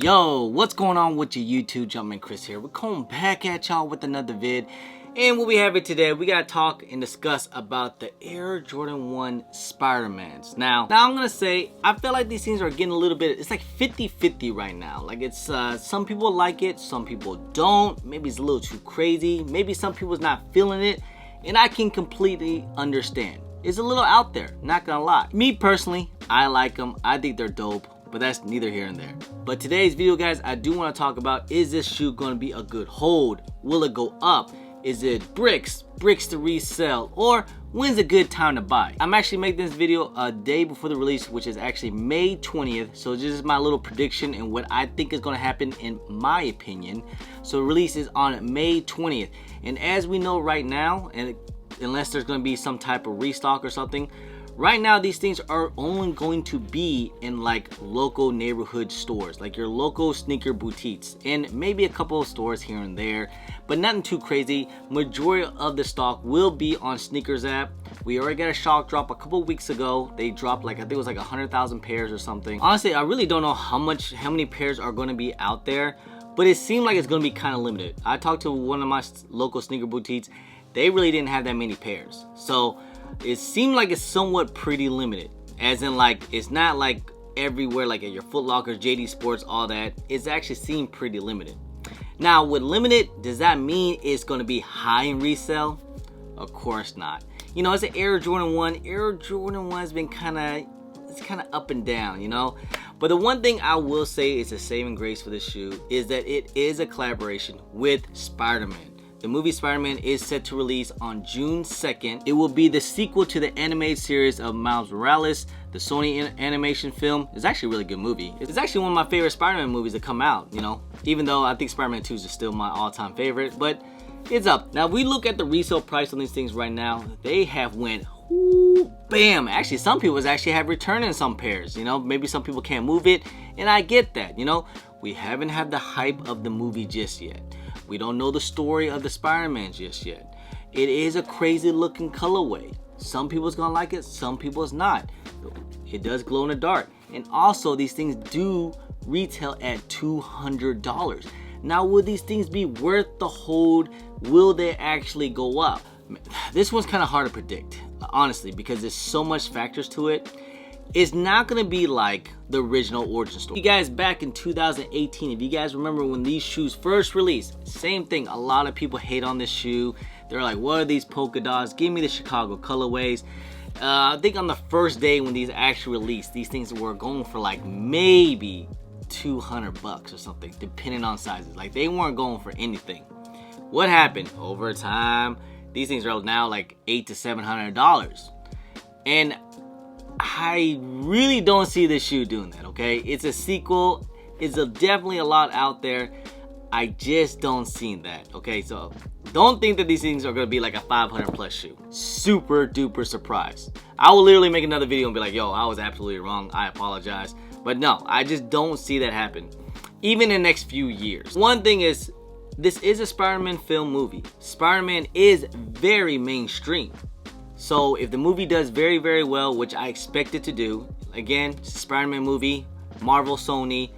Yo, what's going on with your YouTube? Jumpman Chris here. We're coming back at y'all with another vid. And what we have it today, we gotta talk and discuss about the Air Jordan 1 Spider-Mans. Now I'm gonna say, I feel like these things are getting a little bit, it's like 50-50 right now. Like it's, some people like it, some people don't. Maybe it's a little too crazy. Maybe some people's not feeling it. And I can completely understand. It's a little out there, not gonna lie. Me personally, I like them. I think they're dope. But that's neither here and there. But today's video, guys, I do want to talk about, is this shoe going to be a good hold? Will it go up? Is it bricks to resell, or when's a good time to buy? I'm actually making this video a day before the release, which is actually May 20th. So this is my little prediction and what I think is going to happen in my opinion. So the release is on May 20th. And as we know right now, and unless there's going to be some type of restock or something, right now, these things are only going to be in like local neighborhood stores, like your local sneaker boutiques, and maybe a couple of stores here and there, but nothing too crazy. Majority of the stock will be on Sneakers app. We already got a shock drop a couple weeks ago. They dropped like, I think it was like 100,000 pairs or something. Honestly, I really don't know how many pairs are going to be out there, but it seemed like it's going to be kind of limited. I talked to one of my local sneaker boutiques. They really didn't have that many pairs. So it seemed like it's somewhat pretty limited, as in like it's not like everywhere, like at your Foot Locker, JD Sports, all that. It's actually seemed pretty limited. Now with limited, does that mean it's going to be high in resale? Of course not. You know, it's an Air Jordan 1. Air Jordan 1 has been kind of up and down, you know. But the one thing I will say is a saving grace for this shoe is that it is a collaboration with Spider-Man. The movie Spider-Man is set to release on June 2nd. It will be the sequel to the animated series of Miles Morales, the Sony animation film. It's actually a really good movie. It's actually one of my favorite Spider-Man movies to come out, you know, even though I think Spider-Man 2 is still my all-time favorite, but it's up. Now, if we look at the resale price on these things right now, they have went bam. Actually, some people actually have returned in some pairs, you know, maybe some people can't move it, and I get that, you know. We haven't had the hype of the movie just yet. We don't know the story of the Spider-Man just yet. It is a crazy looking colorway. Some people's gonna like it, some people's not. It does glow in the dark. And also, these things do retail at $200. Now, will these things be worth the hold? Will they actually go up? This one's kind of hard to predict, honestly, because there's so much factors to it. It's not gonna be like the original origin story. You guys, back in 2018, if you guys remember when these shoes first released, same thing. A lot of people hate on this shoe. They're like, what are these polka dots? Give me the Chicago colorways. I think on the first day when these actually released, these things were going for like maybe $200 or something, depending on sizes. Like, they weren't going for anything. What happened? Over time, these things are now like $800 to $700. And I really don't see this shoe doing that, okay? It's a sequel. It's definitely a lot out there. I just don't see that, okay? So don't think that these things are going to be like a 500 plus shoe. Super duper surprise. I will literally make another video and be like, yo, I was absolutely wrong. I apologize. But no, I just don't see that happen, even in the next few years. One thing is, this is a Spider-Man film movie. Spider-Man is very mainstream. So if the movie does very, very well, which I expect it to do, again, Spider-Man movie, Marvel, Sony,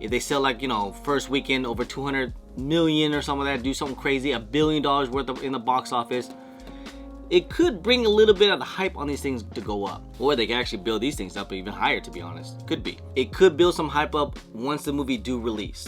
if they sell like, you know, first weekend over 200 million or something like that, do something crazy, $1 billion worth of in the box office, it could bring a little bit of the hype on these things to go up. Or they can actually build these things up even higher, to be honest. Could be. It could build some hype up once the movie do release.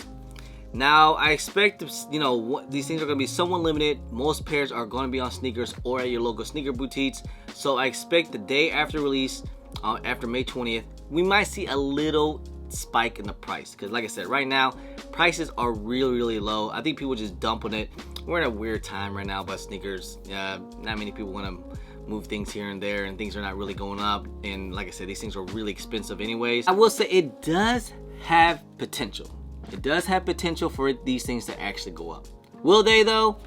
Now, I expect, you know, these things are going to be somewhat limited. Most pairs are going to be on sneakers or at your local sneaker boutiques. So I expect the day after release, after May 20th, we might see a little spike in the price. Because like I said, right now, prices are really, really low. I think people just dumping it. We're in a weird time right now about sneakers. Not many people want to move things here and there, and things are not really going up. And like I said, these things are really expensive anyways. I will say it does have potential. It does have potential for these things to actually go up. Will they though?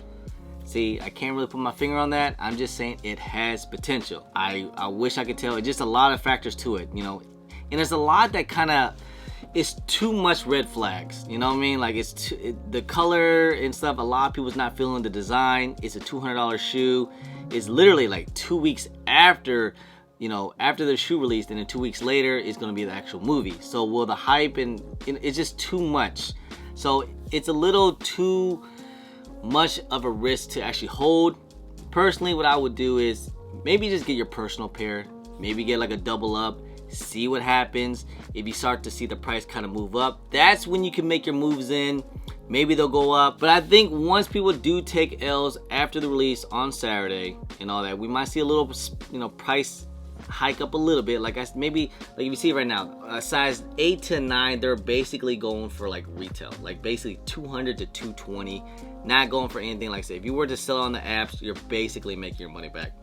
See, I can't really put my finger on that. I'm just saying it has potential. I wish I could tell. It's just a lot of factors to it, you know. And there's a lot that kind of, it's too much red flags. You know what I mean? Like the color and stuff. A lot of people's not feeling the design. It's a $200 shoe. It's literally like 2 weeks after you know, after the shoe released, and then 2 weeks later it's going to be the actual movie. So will the hype and it's just too much. So it's a little too much of a risk to actually hold. Personally, what I would do is maybe just get your personal pair, maybe get like a double up, see what happens. If you start to see the price kind of move up, that's when you can make your moves in. Maybe they'll go up. But I think once people do take L's after the release on Saturday and all that, we might see a little, you know, price hike up a little bit. Like maybe like you see right now, size 8 to 9, they're basically going for like retail, like basically 200 to 220, not going for anything. Like say if you were to sell on the apps, you're basically making your money back.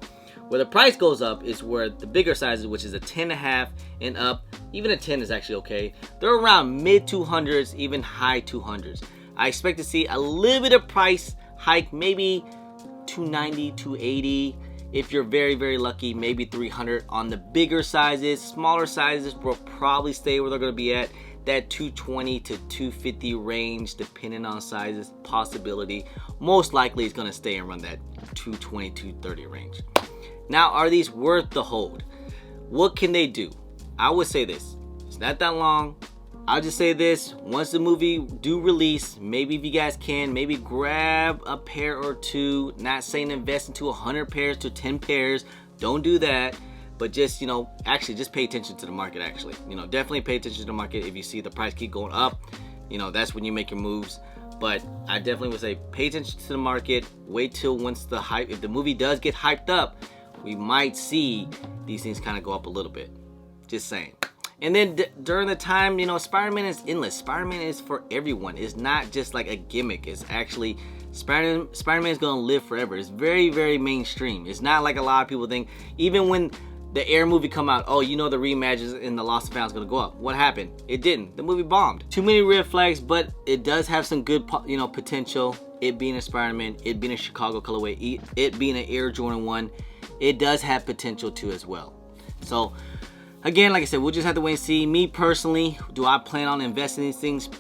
Where the price goes up is where the bigger sizes, which is a 10.5 and up, even a 10 is actually okay. They're around mid 200s, even high 200s. I expect to see a little bit of price hike, maybe 290, 280. If you're very, very lucky, maybe 300 on the bigger sizes. Smaller sizes will probably stay where they're going to be at that 220 to 250 range, depending on sizes. Possibility. Most likely it's going to stay around that 220, 230 range. Now, are these worth the hold? What can they do? I would say this. It's not that long. I'll just say this. Once the movie do release, maybe if you guys can, maybe grab a pair or two. Not saying invest into 100 pairs to 10 pairs. Don't do that. But just, you know, actually just pay attention to the market actually. You know, definitely pay attention to the market. If you see the price keep going up, you know, that's when you make your moves. But I definitely would say pay attention to the market. Wait till once the hype, if the movie does get hyped up, we might see these things kind of go up a little bit. Just saying. And then during the time, you know, Spider-Man is endless. Spider-Man is for everyone. It's not just like a gimmick. It's actually Spider-Man is going to live forever. It's very, very mainstream. It's not like a lot of people think. Even when the Air movie come out, oh, you know, the reimages in the Lost and Found is going to go up. What happened? It didn't. The movie bombed. Too many red flags, but it does have some good, you know, potential. It being a Spider-Man, it being a Chicago colorway, it being an Air Jordan 1. It does have potential too as well. So again, like I said, we'll just have to wait and see. Me personally, do I plan on investing in these things?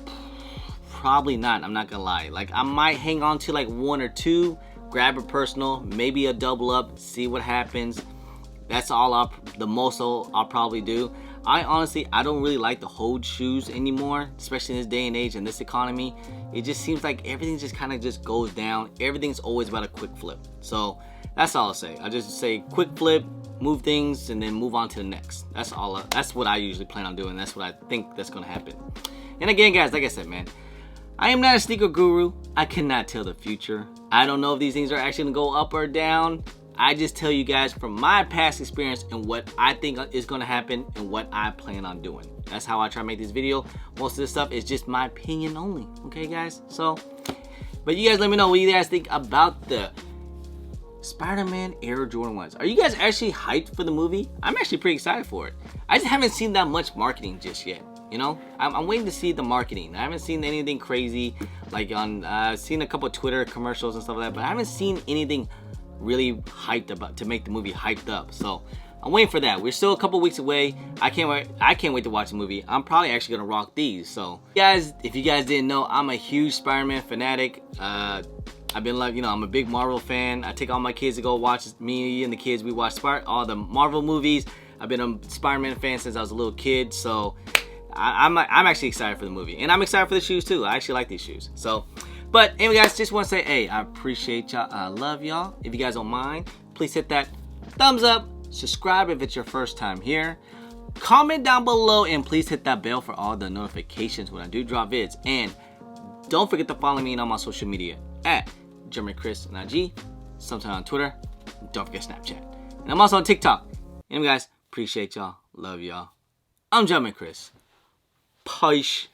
Probably not. I'm not gonna lie. Like I might hang on to like one or two, grab a personal, maybe a double up, see what happens. That's all the most I'll probably do. I don't really like the hold shoes anymore, especially in this day and age and this economy. It just seems like everything just kind of just goes down. Everything's always about a quick flip. So that's all I'll say. I'll just say quick flip, move things, and then move on to the next. That's all. That's what I usually plan on doing. That's what I think that's gonna happen. And again, guys, like I said, man, I am not a sneaker guru. I cannot tell the future. I don't know if these things are actually gonna go up or down. I just tell you guys from my past experience and what I think is going to happen and what I plan on doing. That's how I try to make this video. Most of this stuff is just my opinion only. Okay, guys? So, but you guys let me know what you guys think about the Spider-Man Air Jordan 1s. Are you guys actually hyped for the movie? I'm actually pretty excited for it. I just haven't seen that much marketing just yet. You know, I'm waiting to see the marketing. I haven't seen anything crazy like on, I've seen a couple of Twitter commercials and stuff like that, but I haven't seen anything really hyped about to make the movie hyped up. So I'm waiting for that. We're still a couple weeks away. I can't wait to watch the movie. I'm probably actually gonna rock these. So guys, if you guys didn't know, I'm a huge Spider-Man fanatic. I've been like, you know, I'm a big Marvel fan. I take all my kids to go watch, me and the kids, we watch all the Marvel movies. I've been a Spider-Man fan since I was a little kid. So I'm actually excited for the movie, and I'm excited for the shoes too. I actually like these shoes. So but anyway, guys, just want to say, hey, I appreciate y'all. I love y'all. If you guys don't mind, please hit that thumbs up. Subscribe if it's your first time here. Comment down below, and please hit that bell for all the notifications when I do drop vids. And don't forget to follow me on my social media at German Chris on IG, sometime on Twitter. Don't forget Snapchat. And I'm also on TikTok. Anyway, guys, appreciate y'all. Love y'all. I'm German Chris. Peace.